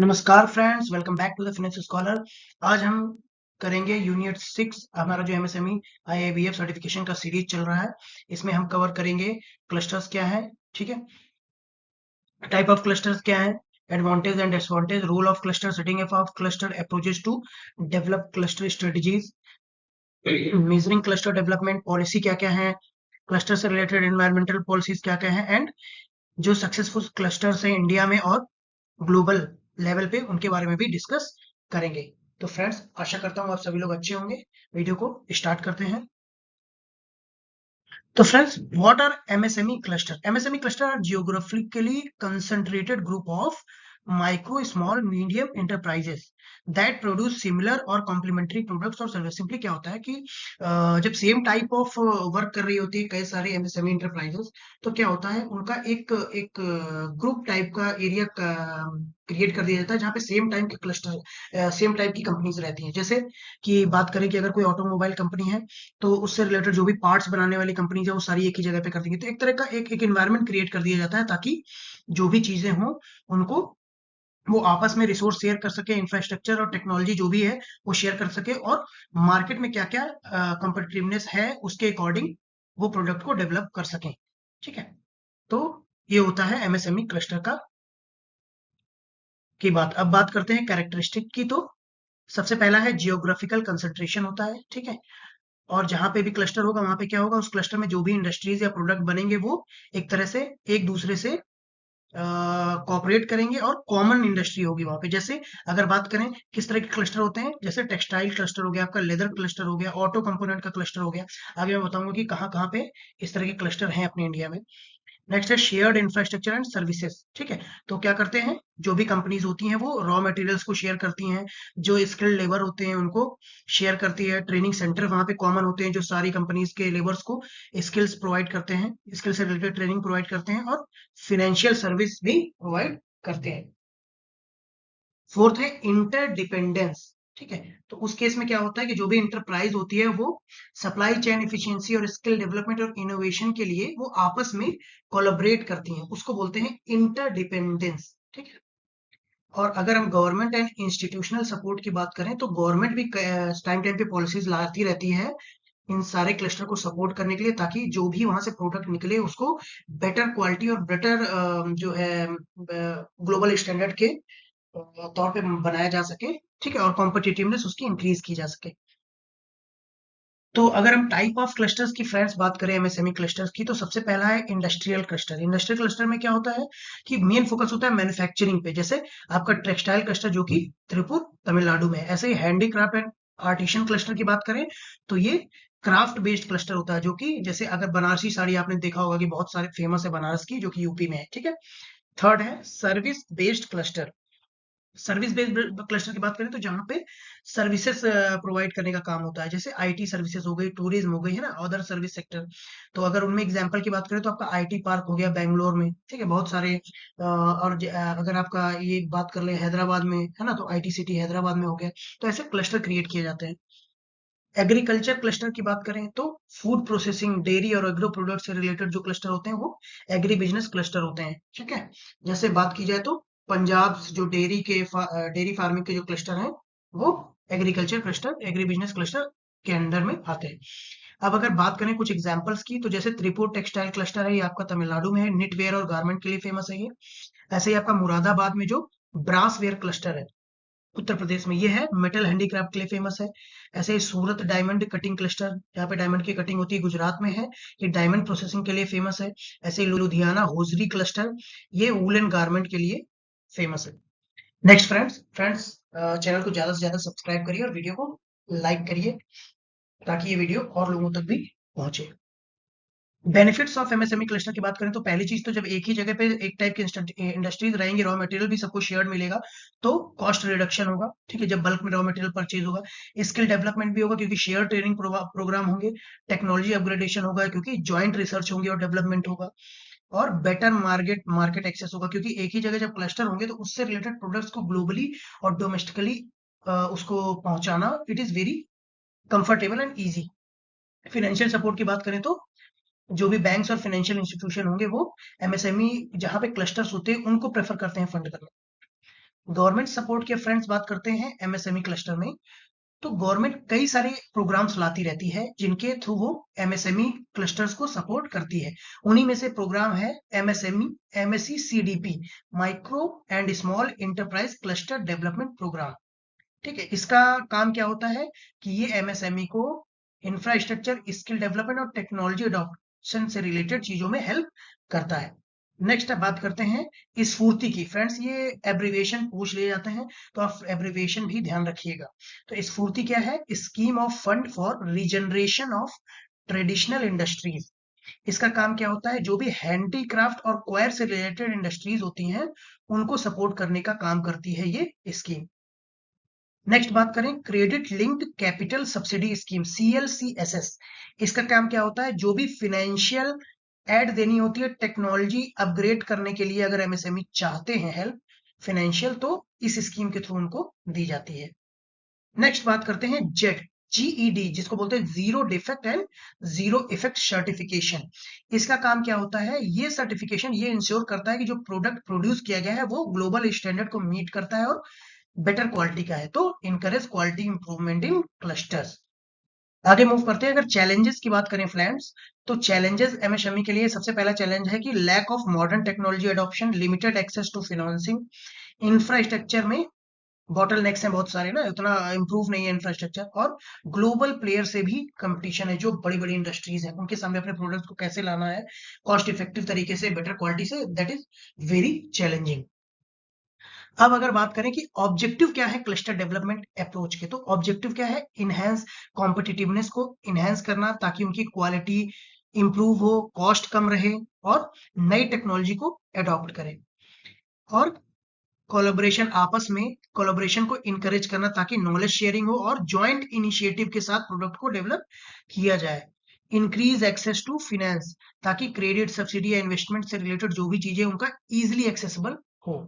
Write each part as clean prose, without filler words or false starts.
नमस्कार friends, welcome back to the finance scholar. आज हम करेंगे यूनिट 6, हमारा जो एमएसएमई आईआईबीएफ सर्टिफिकेशन का सीरीज चल रहा है। इसमें हम कवर करेंगे क्लस्टर्स क्या है, ठीक है, टाइप ऑफ क्लस्टर्स क्या है, advantage and disadvantage, role of cluster, setting up of cluster, approaches to develop cluster strategies, measuring cluster development policy क्या क्या है, क्लस्टर से रिलेटेड एनवायरमेंटल पॉलिसीज क्या क्या है, एंड जो सक्सेसफुल क्लस्टर्स हैं इंडिया में और ग्लोबल लेवल पे उनके बारे में भी डिस्कस करेंगे। तो फ्रेंड्स, आशा करता हूँ आप सभी लोग अच्छे होंगे। वीडियो को स्टार्ट करते हैं। तो friends, what are MSME cluster? MSME cluster are geographically concentrated group of micro small medium enterprises that produce similar और कॉम्प्लीमेंट्री प्रोडक्ट्स और सर्विस। सिंपली क्या होता है कि जब सेम टाइप ऑफ वर्क कर रही होती है कई सारे एमएसएमई एंटरप्राइजेस, तो क्या होता है उनका एक एक ग्रुप टाइप का एरिया क्रिएट कर दिया जाता है जहाँ पे सेम टाइम के क्लस्टर सेम टाइप की कंपनीज रहती हैं। जैसे कि बात करें कि अगर कोई ऑटोमोबाइल कंपनी है तो उससे रिलेटेड जो भी पार्ट्स बनाने वाली कंपनीज है वो सारी एक ही जगह पे कर देंगे। तो एक तरह का एक एनवायरनमेंट क्रिएट कर दिया जाता है ताकि जो भी चीजें हों उनको वो आपस में रिसोर्स शेयर कर सके, इंफ्रास्ट्रक्चर और टेक्नोलॉजी जो भी है वो शेयर कर सके, और मार्केट में क्या क्या कंपटीटिवनेस है उसके अकॉर्डिंग वो प्रोडक्ट को डेवलप कर सकें। ठीक है, तो ये होता है एमएसएमई क्लस्टर का की बात। अब बात करते हैं कैरेक्टरिस्टिक की। तो सबसे पहला है जियोग्राफिकल कंसंट्रेशन होता है, ठीक है। और जहां पे भी क्लस्टर होगा वहां पे क्या होगा, उस क्लस्टर में जो भी इंडस्ट्रीज या प्रोडक्ट बनेंगे वो एक तरह से एक दूसरे से कॉपरेट करेंगे और कॉमन इंडस्ट्री होगी वहां पे। जैसे अगर बात करें किस तरह के क्लस्टर होते हैं, जैसे टेक्सटाइल क्लस्टर हो गया, आपका लेदर क्लस्टर हो गया, ऑटो कंपोनेंट का क्लस्टर हो गया। आगे मैं बताऊंगा कि कहाँ कहाँ पे इस तरह के क्लस्टर हैं अपने इंडिया में। नेक्स्ट है शेयर्ड इंफ्रास्ट्रक्चर एंड सर्विसेज, ठीक है। तो क्या करते हैं, जो भी कंपनीज होती हैं वो रॉ मटेरियल्स को शेयर करती हैं, जो स्किल्ड लेबर होते हैं उनको शेयर करती है, ट्रेनिंग सेंटर वहां पे कॉमन होते हैं जो सारी कंपनीज के लेबर्स को स्किल्स प्रोवाइड करते हैं, स्किल से रिलेटेड ट्रेनिंग प्रोवाइड करते हैं, और फाइनेंशियल सर्विस भी प्रोवाइड करते हैं। फोर्थ है इंटरडिपेंडेंस, ठीक है। तो उस केस में क्या होता है कि जो भी इंटरप्राइज होती है वो सप्लाई चेन इफिशिएंसी और स्किल डेवलपमेंट और इनोवेशन के लिए वो आपस में कोलैबोरेट करती हैं, उसको बोलते हैं इंटरडिपेंडेंस, ठीक है। और अगर हम गवर्नमेंट एंड इंस्टीट्यूशनल सपोर्ट की बात करें तो गवर्नमेंट भी टाइम टाइम पे पॉलिसीज लाती रहती है इन सारे क्लस्टर को सपोर्ट करने के लिए, ताकि जो भी वहां से प्रोडक्ट निकले उसको बेटर क्वालिटी और बेटर जो है ग्लोबल स्टैंडर्ड के तौर पे बनाया जा सके, ठीक है, और कॉम्पिटिटिवनेस उसकी इंक्रीज की जा सके। तो अगर हम टाइप ऑफ क्लस्टर्स की फ्रेंड्स बात करें एमएसएमई क्लस्टर्स की, तो सबसे पहला है इंडस्ट्रियल क्लस्टर। इंडस्ट्रियल क्लस्टर में क्या होता है कि मेन फोकस होता है मैन्युफैक्चरिंग पे। जैसे आपका टेक्सटाइल क्लस्टर जो कि त्रिपुर तमिलनाडु में है। ऐसे ही हैंडीक्राफ्ट एंड आर्टिशन क्लस्टर की बात करें तो ये क्राफ्ट बेस्ड क्लस्टर होता है, जो कि जैसे अगर बनारसी साड़ी आपने देखा होगा कि बहुत सारे फेमस है बनारस की, जो कि यूपी में है, ठीक है। थर्ड है service based cluster. Service based cluster की बात करें तो जहाँ पे सर्विसेज प्रोवाइड करने का काम होता है, जैसे आईटी सर्विसेज हो गई, टूरिज्म हो गई, है ना, अदर सर्विस सेक्टर। तो अगर उनमें एग्जांपल की बात करें तो आपका आईटी पार्क हो गया बेंगलोर में, ठीक है, बहुत सारे और अगर आपका ये बात कर ले हैदराबाद में, है ना, तो आईटी सिटी हैदराबाद में हो गया। तो ऐसे क्लस्टर क्रिएट किए जाते हैं। एग्रीकल्चर क्लस्टर की बात करें तो फूड प्रोसेसिंग, डेयरी और एग्रो प्रोडक्ट से रिलेटेड जो क्लस्टर होते हैं वो एग्री बिजनेस क्लस्टर होते हैं, ठीक है। जैसे बात की जाए तो पंजाब जो डेयरी फार्मिंग के जो क्लस्टर हैं वो agriculture cluster, agri business cluster के अंडर में आते हैं। अब अगर बात करें कुछ एग्जांपल्स की, तो जैसे त्रिपुर टेक्सटाइल क्लस्टर है, ये आपका तमिलनाडु में है, निट वेयर और गारमेंट के लिए फेमस है ये। ऐसे ही आपका मुरादाबाद में जो ब्रास वेयर क्लस्टर है उत्तर प्रदेश में, ये है मेटल हैंडीक्राफ्ट के लिए फेमस है। ऐसे ही सूरत डायमंड कटिंग क्लस्टर, जहाँ पे डायमंड की कटिंग होती है, गुजरात में है, ये डायमंड प्रोसेसिंग के लिए फेमस है। ऐसे ही लुधियाना होजरी क्लस्टर, ये वूलन गारमेंट के लिए फेमस है। नेक्स्ट फ्रेंड्स, चैनल को ज्यादा से ज्यादा सब्सक्राइब करिए और वीडियो को लाइक करिए ताकि ये वीडियो और लोगों तक भी पहुंचे। बेनिफिट्स ऑफ एमएसएमई क्लस्टर की बात करें तो पहली चीज तो जब एक ही जगह पे एक टाइप की इंडस्ट्रीज रहेंगी, रॉ मटेरियल भी सबको शेयर्ड मिलेगा, तो कॉस्ट रिडक्शन होगा, ठीक है, जब बल्क में रॉ मटेरियल परचेज होगा। स्किल डेवलपमेंट भी होगा क्योंकि शेयर ट्रेनिंग प्रोग्राम होंगे। टेक्नोलॉजी अपग्रेडेशन होगा क्योंकि ज्वाइंट रिसर्च होंगे और डेवलपमेंट होगा। और बेटर मार्केट मार्केट एक्सेस होगा क्योंकि एक ही जगह जब क्लस्टर होंगे तो उससे रिलेटेड प्रोडक्ट्स को ग्लोबली और डोमेस्टिकली उसको पहुंचाना it is very comfortable and easy. Financial support की बात करें तो जो भी बैंक्स और फाइनेंशियल इंस्टीट्यूशन होंगे वो एमएसएमई जहां पे क्लस्टर्स होते हैं उनको प्रेफर करते हैं फंड करना। गवर्नमेंट सपोर्ट के फ्रेंड्स बात करते हैं एमएसएमई क्लस्टर में। तो गवर्नमेंट कई सारे प्रोग्राम्स लाती रहती है जिनके थ्रू वो एमएसएमई क्लस्टर्स को सपोर्ट करती है। उन्हीं में से प्रोग्राम है MSME MSE CDP, micro and small enterprise cluster development programme. ठीक है, इसका काम क्या होता है कि ये एमएसएमई को इंफ्रास्ट्रक्चर, स्किल डेवलपमेंट और टेक्नोलॉजी अडॉप्शन से रिलेटेड चीजों में हेल्प करता है। नेक्स्ट अब बात करते हैं स्फूर्ति की। फ्रेंड्स, ये एब्रीविएशन पूछ लिए जाते हैं, तो आप एब्रीविएशन भी ध्यान रखिएगा। तो स्फूर्ति क्या है? Scheme of fund for regeneration of traditional industries. इसका काम क्या होता है? जो भी हैंडीक्राफ्ट और क्वायर से रिलेटेड इंडस्ट्रीज होती हैं, उनको सपोर्ट करने का काम करती है ये स्कीम। नेक्स्ट बात करें credit linked capital subsidy scheme, CLCSS। इसका काम क्या होता है? जो भी फिनेंशियल एड देनी होती है टेक्नोलॉजी अपग्रेड करने के लिए, अगर एमएसएमई चाहते हैं हेल्प फाइनेंशियल, तो इस स्कीम के थ्रू उनको दी जाती है। नेक्स्ट बात करते हैं जेड, GED, जिसको बोलते हैं zero defect and zero effect certification. इसका काम क्या होता है? ये सर्टिफिकेशन ये इंश्योर करता है कि जो प्रोडक्ट प्रोड्यूस किया गया है वो ग्लोबल स्टैंडर्ड को मीट करता है और बेटर क्वालिटी का है, तो encourage quality improvement in clusters. आगे मूव करते हैं। अगर चैलेंजेस की बात करें फ्रेंड्स, तो चैलेंजेस एमएसएमई के लिए सबसे पहला चैलेंज है कि lack of modern technology adoption, limited access to financing. Infrastructure में बॉटल नेक्स हैं बहुत सारे ना, उतना इंप्रूव नहीं है इंफ्रास्ट्रक्चर, और ग्लोबल प्लेयर से भी कंपटीशन है। जो बड़ी बड़ी इंडस्ट्रीज हैं उनके सामने अपने प्रोडक्ट को कैसे लाना है कॉस्ट इफेक्टिव तरीके से, बेटर क्वालिटी से, दैट इज वेरी चैलेंजिंग। अब अगर बात करें कि ऑब्जेक्टिव क्या है क्लस्टर डेवलपमेंट अप्रोच के, तो ऑब्जेक्टिव क्या है? इनहेंस कॉम्पिटिटिवनेस को इनहेंस करना, ताकि उनकी क्वालिटी इंप्रूव हो, कॉस्ट कम रहे, और नई टेक्नोलॉजी को अडॉप्ट करें। और कोलैबोरेशन, आपस में कोलैबोरेशन को इनकरेज करना, ताकि नॉलेज शेयरिंग हो और जॉइंट इनिशिएटिव के साथ प्रोडक्ट को डेवलप किया जाए। इंक्रीज एक्सेस टू फाइनेंस, ताकि क्रेडिट, सब्सिडी या इन्वेस्टमेंट से रिलेटेड जो भी चीजें उनका इजिली एक्सेसिबल हो।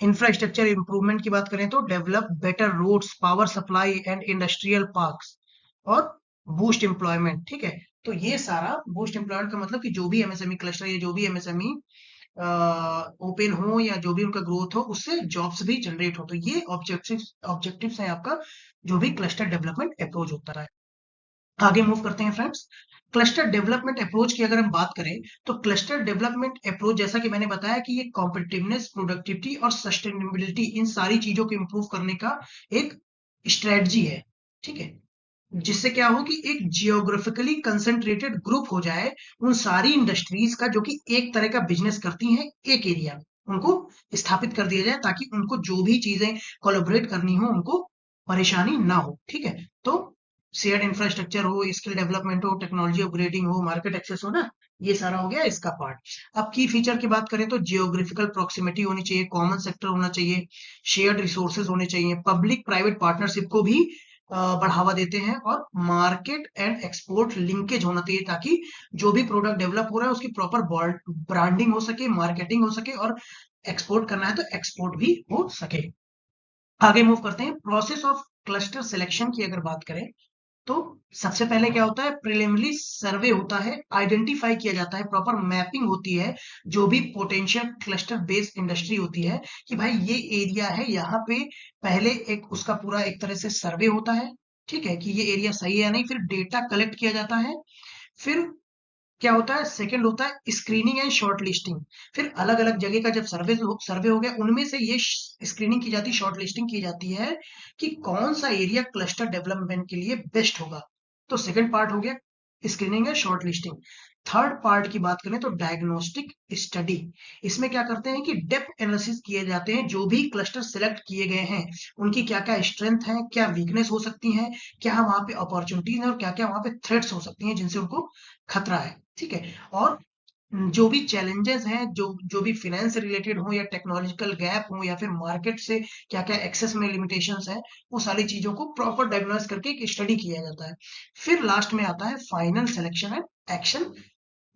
इंफ्रास्ट्रक्चर इंप्रूवमेंट की बात करें तो develop better roads, power supply and industrial parks, और बूस्ट एम्प्लॉयमेंट। ठीक है, तो ये सारा बूस्ट एम्प्लॉयमेंट का मतलब कि जो भी एमएसएमई क्लस्टर या जो भी एमएसएमई ओपन हो या जो भी उनका ग्रोथ हो, उससे जॉब्स भी जनरेट हो। तो ये ऑब्जेक्टिव्स हैं आपका जो भी क्लस्टर डेवलपमेंट अप्रोच होता है। आगे मूव करते हैं फ्रेंड्स। क्लस्टर डेवलपमेंट अप्रोच की अगर हम बात करें, तो क्लस्टर डेवलपमेंट अप्रोच, जैसा कि मैंने बताया कि ये कॉम्पिटिटिवनेस, प्रोडक्टिविटी और सस्टेनेबिलिटी, इन सारी चीजों को इंप्रूव करने का एक स्ट्रेटजी है। ठीक है, जिससे क्या हो कि एक जियोग्राफिकली कंसंट्रेटेड ग्रुप हो जाए उन सारी इंडस्ट्रीज का जो कि एक तरह का बिजनेस करती हैं एक एरिया में, उनको स्थापित कर दिया जाए, ताकि उनको जो भी चीजें कोलैबोरेट करनी हो उनको परेशानी ना हो। ठीक है, तो शेयर्ड इंफ्रास्ट्रक्चर हो, स्किल डेवलपमेंट हो, टेक्नोलॉजी अपग्रेडिंग हो, मार्केट एक्सेस हो ना, ये सारा हो गया इसका पार्ट। अब की फीचर की बात करें तो जियोग्राफिकल प्रॉक्सिमिटी होनी चाहिए, कॉमन सेक्टर होना चाहिए, शेयर्ड रिसोर्सेज होने चाहिए, पब्लिक प्राइवेट पार्टनरशिप को भी बढ़ावा देते हैं, और मार्केट एंड एक्सपोर्ट लिंकेज होना चाहिए, ताकि जो भी प्रोडक्ट डेवलप हो रहा है उसकी प्रॉपर ब्रांडिंग हो सके, मार्केटिंग हो सके, और एक्सपोर्ट करना है तो एक्सपोर्ट भी हो सके। आगे मूव करते हैं। प्रोसेस ऑफ क्लस्टर सिलेक्शन की अगर बात करें, तो सबसे पहले क्या होता है? प्रिलिमिनरी सर्वे होता है, आइडेंटिफाई किया जाता है, प्रॉपर मैपिंग होती है जो भी पोटेंशियल क्लस्टर बेस्ड इंडस्ट्री होती है, कि भाई ये एरिया है, यहाँ पे पहले एक उसका पूरा एक तरह से सर्वे होता है। ठीक है, कि ये एरिया सही है या नहीं, फिर डेटा कलेक्ट किया जाता है, फिर क्या होता है? सेकंड होता है स्क्रीनिंग एंड शॉर्ट लिस्टिंग। फिर अलग अलग जगह का जब सर्वे हो गया, उनमें से ये स्क्रीनिंग की जाती है, शॉर्ट लिस्टिंग की जाती है कि कौन सा एरिया क्लस्टर डेवलपमेंट के लिए बेस्ट होगा। तो सेकंड पार्ट हो गया screening and short listing. Third part की बात करें तो डायग्नोस्टिक स्टडी। इसमें क्या करते हैं कि डेप्थ एनालिसिस किए जाते हैं, जो भी क्लस्टर सिलेक्ट किए गए हैं उनकी क्या क्या स्ट्रेंथ है, क्या वीकनेस हो सकती है, क्या वहां पे अपॉर्चुनिटीज है, और क्या क्या वहां पे थ्रेट्स हो सकती हैं जिनसे उनको खतरा है। ठीक है, और जो भी चैलेंजेस हैं, जो जो भी फाइनेंस से रिलेटेड हो, या टेक्नोलॉजिकल गैप हो, या फिर मार्केट से क्या क्या एक्सेस में लिमिटेशंस है, वो सारी चीजों को प्रॉपर डायग्नोस करके एक स्टडी किया जाता है। फिर लास्ट में आता है final selection and action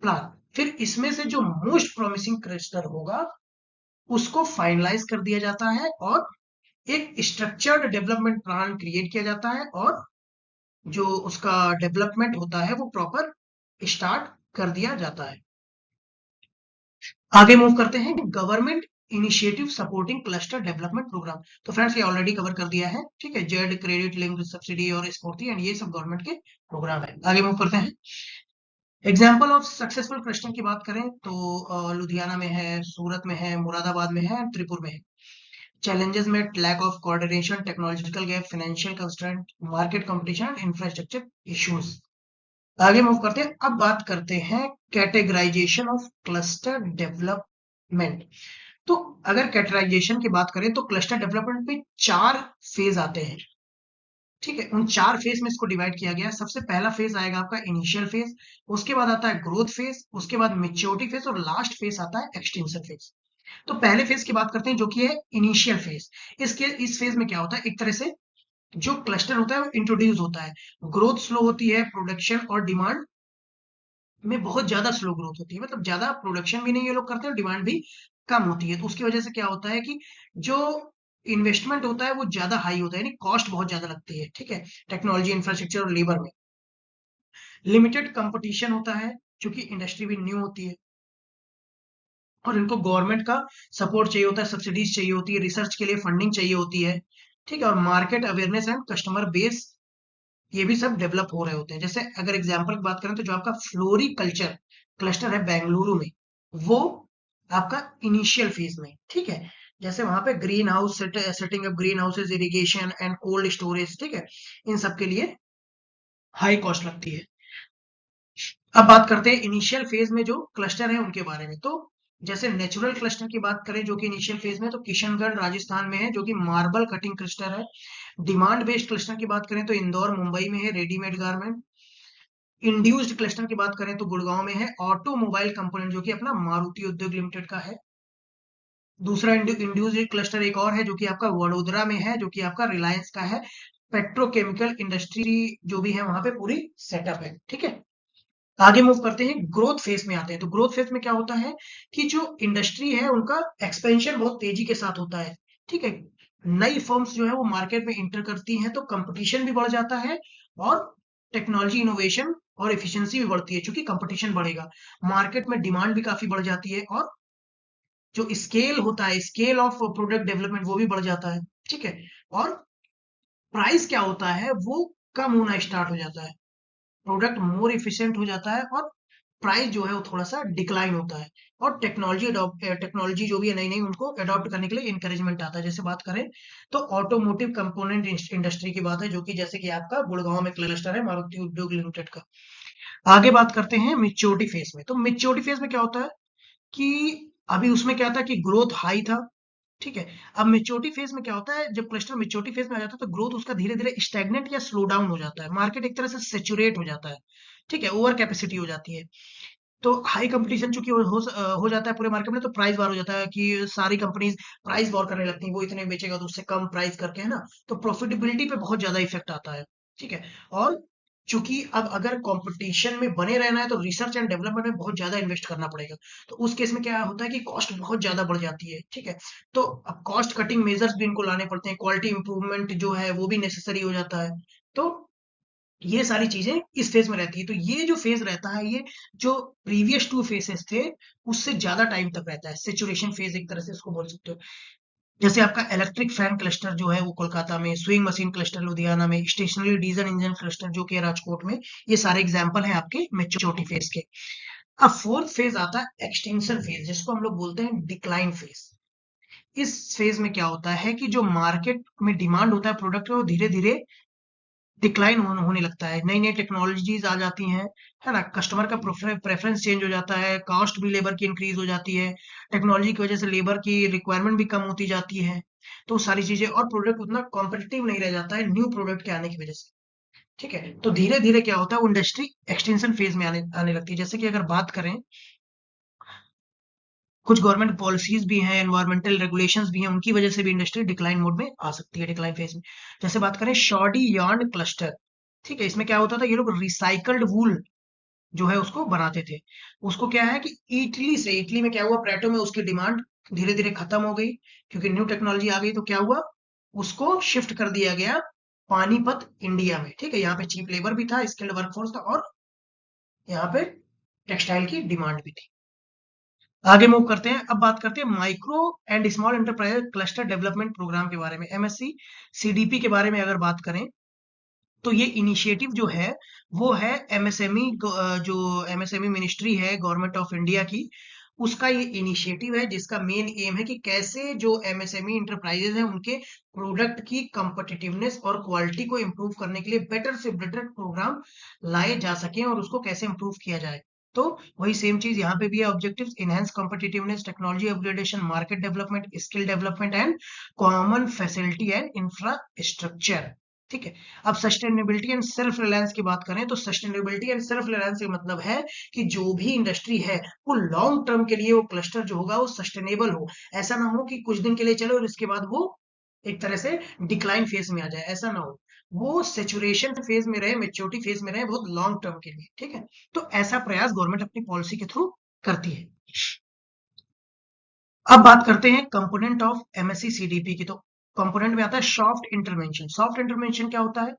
plan. फिर इसमें से जो मोस्ट प्रॉमिसिंग क्लस्टर होगा उसको फाइनलाइज कर दिया जाता है, और एक स्ट्रक्चर्ड डेवलपमेंट प्लान क्रिएट किया जाता है, और जो उसका डेवलपमेंट होता है वो प्रॉपर स्टार्ट कर दिया जाता है। आगे मूव करते हैं। Government initiative supporting cluster development programme. तो फ्रेंड्स ये ऑलरेडी कवर कर दिया है, ठीक है, जेड क्रेडिट लिंक्ड सब्सिडी और स्फूर्ति एंड ये सब गवर्नमेंट के प्रोग्राम है। आगे मूव करते हैं। एग्जाम्पल ऑफ सक्सेसफुल क्लस्टरिंग की बात करें तो लुधियाना में है, सूरत में है, मुरादाबाद में है, त्रिपुर में है। चैलेंजेस में lack of coordination, technological gap, financial constraint, market competition, infrastructure issues. आगे मूव करते हैं। अब बात करते हैं कैटेगराइजेशन ऑफ क्लस्टर डेवलपमेंट। तो अगर कैटेगराइजेशन की बात करें तो क्लस्टर डेवलपमेंट में 4 फेज आते हैं, ठीक है। उन 4 फेज में इसको डिवाइड किया गया है। सबसे पहला फेज आएगा आपका इनिशियल फेज, उसके बाद आता है ग्रोथ फेज, उसके बाद मैच्योरिटी फेज और लास्ट फेज आता है एक्सटेंशन फेज। तो पहले फेज की बात करते हैं जो कि है इनिशियल फेज। इस फेज में क्या होता है, एक तरह से जो क्लस्टर होता है वो इंट्रोड्यूस होता है, ग्रोथ स्लो होती है, प्रोडक्शन और डिमांड में बहुत ज्यादा स्लो ग्रोथ होती है, मतलब ज्यादा प्रोडक्शन भी नहीं ये लोग करते और डिमांड भी कम होती है। तो उसकी वजह से क्या होता है कि जो इन्वेस्टमेंट होता है वो ज्यादा हाई होता है, यानी कॉस्ट बहुत ज्यादा लगती है, ठीक है, टेक्नोलॉजी, इंफ्रास्ट्रक्चर और लेबर में। लिमिटेड कंपटीशन होता है क्योंकि इंडस्ट्री भी न्यू होती है और इनको गवर्नमेंट का सपोर्ट चाहिए होता है, सब्सिडीज चाहिए होती है, रिसर्च के लिए फंडिंग चाहिए होती है, ठीक है, और market awareness and customer base ये भी सब डेवलप हो रहे होते हैं। जैसे अगर एग्जांपल की बात करें तो जो आपका फ्लोरिकल्चर क्लस्टर है बेंगलुरु में, वो आपका इनिशियल फेज में, ठीक है। जैसे वहां पे green house setting up green houses, irrigation and cold storage, ठीक है, इन सब के लिए हाई कॉस्ट लगती है। अब बात करते हैं इनिशियल फेज में जो क्लस्टर है उनके बारे में। तो जैसे नेचुरल क्लस्टर की बात करें जो कि इनिशियल फेज में, तो किशनगढ़ राजस्थान में है जो कि मार्बल कटिंग क्लस्टर है। डिमांड बेस्ड क्लस्टर की बात करें तो इंदौर मुंबई में है, रेडीमेड गारमेंट। इंड्यूस्ड क्लस्टर की बात करें तो गुड़गांव में है। ऑटोमोबाइल कंपोनेंट जो कि अपना मारुति उद्योग लिमिटेड का है। दूसरा इंड्यूस्ड क्लस्टर एक और है जो कि आपका वडोदरा में है, जो कि आपका रिलायंस का है। पेट्रोकेमिकल इंडस्ट्री जो भी है वहां पे पूरी सेटअप है, ठीक है। आगे मूव करते हैं, ग्रोथ फेज में आते हैं। तो ग्रोथ फेज में क्या होता है कि जो इंडस्ट्री है उनका एक्सपेंशन बहुत तेजी के साथ होता है, ठीक है। नई फर्म्स जो है वो मार्केट में इंटर करती हैं तो कंपटीशन भी बढ़ जाता है और टेक्नोलॉजी इनोवेशन और एफिशिएंसी भी बढ़ती है, क्योंकि कंपटीशन बढ़ेगा, मार्केट में डिमांड भी काफी बढ़ जाती है और जो स्केल होता है, स्केल ऑफ प्रोडक्ट डेवलपमेंट वो भी बढ़ जाता है, ठीक है। और प्राइस क्या होता है वो कम होना स्टार्ट हो जाता है, प्रोडक्ट मोर एफिशिएंट हो जाता है और प्राइस जो है वो थोड़ा सा डिक्लाइन होता है। और टेक्नोलॉजी जो भी है नई नई उनको अडॉप्ट करने के लिए इंकरेजमेंट आता है। जैसे बात करें तो ऑटोमोटिव कंपोनेंट इंडस्ट्री की बात है जो कि जैसे कि आपका गुड़गांव में क्लस्टर है मारुति उद्योग लिमिटेड का। आगे बात करते हैं मिच्योरिटी फेज में। तो मिच्योरिटी फेज में क्या होता है कि अभी उसमें क्या था कि ग्रोथ हाई था, ठीक है। अब मेच्योरिटी फेज में क्या होता है, जब क्लस्टर मेच्योरिटी फेज में आ जाता है तो ग्रोथ उसका धीरे धीरे स्टैग्नेट या स्लो डाउन हो जाता है, मार्केट एक तरह से सेचुरेट हो जाता है, ठीक है, ओवर कैपेसिटी हो जाती है। तो हाई कंपटीशन चूंकि हो जाता है पूरे मार्केट में, तो प्राइस वार हो जाता है कि सारी कंपनीज प्राइस वॉर करने लगती हैं, वो इतने बेचेगा तो उससे कम प्राइस करके, है ना। तो प्रॉफिटेबिलिटी पे बहुत ज्यादा इफेक्ट आता है, ठीक है। और चूंकि अब अगर कंपटीशन में बने रहना है तो रिसर्च एंड डेवलपमेंट में बहुत ज्यादा इन्वेस्ट करना पड़ेगा। तो उस केस में क्या होता है कि कॉस्ट बहुत ज्यादा बढ़ जाती है, ठीक है। तो अब कॉस्ट कटिंग मेजर्स भी इनको लाने पड़ते हैं, क्वालिटी इंप्रूवमेंट जो है वो भी नेसेसरी हो जाता है। तो ये सारी चीजें इस फेज में रहती है। तो ये जो फेज रहता है ये जो प्रीवियस 2 फेसेस थे उससे ज्यादा टाइम तक रहता है, सेचुरेशन फेज एक तरह से इसको बोल सकते हो। जैसे आपका इलेक्ट्रिक फैन क्लस्टर जो है वो कोलकाता में, स्विंग मशीन क्लस्टर लुधियाना में, स्टेशनरी डीजल इंजन क्लस्टर जो कि है राजकोट में, ये सारे एग्जांपल हैं आपके मैच्योरिटी फेज के। अब फोर्थ फेज आता है एक्सटेंशन फेज, जिसको हम लोग बोलते हैं डिक्लाइन फेज। इस फेज में क्या होता है कि जो मार्केट में डिमांड होता है प्रोडक्ट का वो धीरे धीरे डिक्लाइन होने लगता है, नई नई टेक्नोलॉजीज आ जाती हैं, है ना, कस्टमर का प्रेफरेंस चेंज हो जाता है, कॉस्ट भी लेबर की इंक्रीज हो जाती है, टेक्नोलॉजी की वजह से लेबर की रिक्वायरमेंट भी कम होती जाती है। तो सारी चीजें और प्रोडक्ट उतना कॉम्पिटिटिव नहीं रह जाता है न्यू प्रोडक्ट के आने की वजह से, ठीक है। तो धीरे धीरे क्या होता है वो इंडस्ट्री एक्सटेंशन फेज में आने लगती है। जैसे कि अगर बात करें कुछ गवर्नमेंट पॉलिसीज भी हैं, एनवायरमेंटल रेगुलेशंस भी हैं, उनकी वजह से भी इंडस्ट्री डिक्लाइन मोड में आ सकती है, डिक्लाइन फेज में। जैसे बात करें शॉडी यार्न क्लस्टर, ठीक है, इसमें क्या होता था, ये लोग रिसाइकल्ड वूल जो है उसको बनाते थे। उसको क्या है कि इटली में क्या हुआ, प्लेटो में उसकी डिमांड धीरे धीरे खत्म हो गई क्योंकि न्यू टेक्नोलॉजी आ गई। तो क्या हुआ, उसको शिफ्ट कर दिया गया पानीपत इंडिया में, ठीक है। यहाँ पे चीप लेबर भी था, स्किल्ड वर्कफोर्स था और यहाँ पे टेक्सटाइल की डिमांड भी थी। आगे मूव करते हैं। अब बात करते हैं micro and small enterprise cluster development programme के बारे में, एमएससी सीडीपी के बारे में अगर बात करें तो ये इनिशिएटिव जो है वो है एमएसएमई, जो एमएसएमई मिनिस्ट्री है गवर्नमेंट ऑफ इंडिया की, उसका ये इनिशिएटिव है जिसका मेन एम है कि कैसे जो एमएसएमई इंटरप्राइजेज हैं उनके प्रोडक्ट की कम्पिटिटिवनेस और क्वालिटी को इम्प्रूव करने के लिए बेटर से बेटर प्रोग्राम लाए जा सके और उसको कैसे इम्प्रूव किया जाए। तो वही सेम चीज यहाँ पे भी है, objectives enhance competitiveness, technology upgradation, market development, skill development and common facility and infrastructure. ठीक है। अब सस्टेनेबिलिटी एंड सेल्फ रिलायंस की बात करें तो सस्टेनेबिलिटी एंड सेल्फ रिलायंस का मतलब है कि जो भी इंडस्ट्री है वो लॉन्ग टर्म के लिए वो क्लस्टर जो होगा वो सस्टेनेबल हो। ऐसा ना हो कि कुछ दिन के लिए चले और इसके बाद वो एक तरह से डिक्लाइन फेज में आ जाए, ऐसा ना हो। वो सेचुरेशन फेज में रहे, मेच्योरिटी फेज में रहे, बहुत लॉन्ग टर्म के लिए। ठीक है। तो ऐसा प्रयास गवर्नमेंट अपनी पॉलिसी के थ्रू करती है। अब बात करते हैं कंपोनेंट ऑफ एमएससी सीडीपी की। तो कंपोनेंट में आता है सॉफ्ट इंटरवेंशन। सॉफ्ट इंटरवेंशन क्या होता है?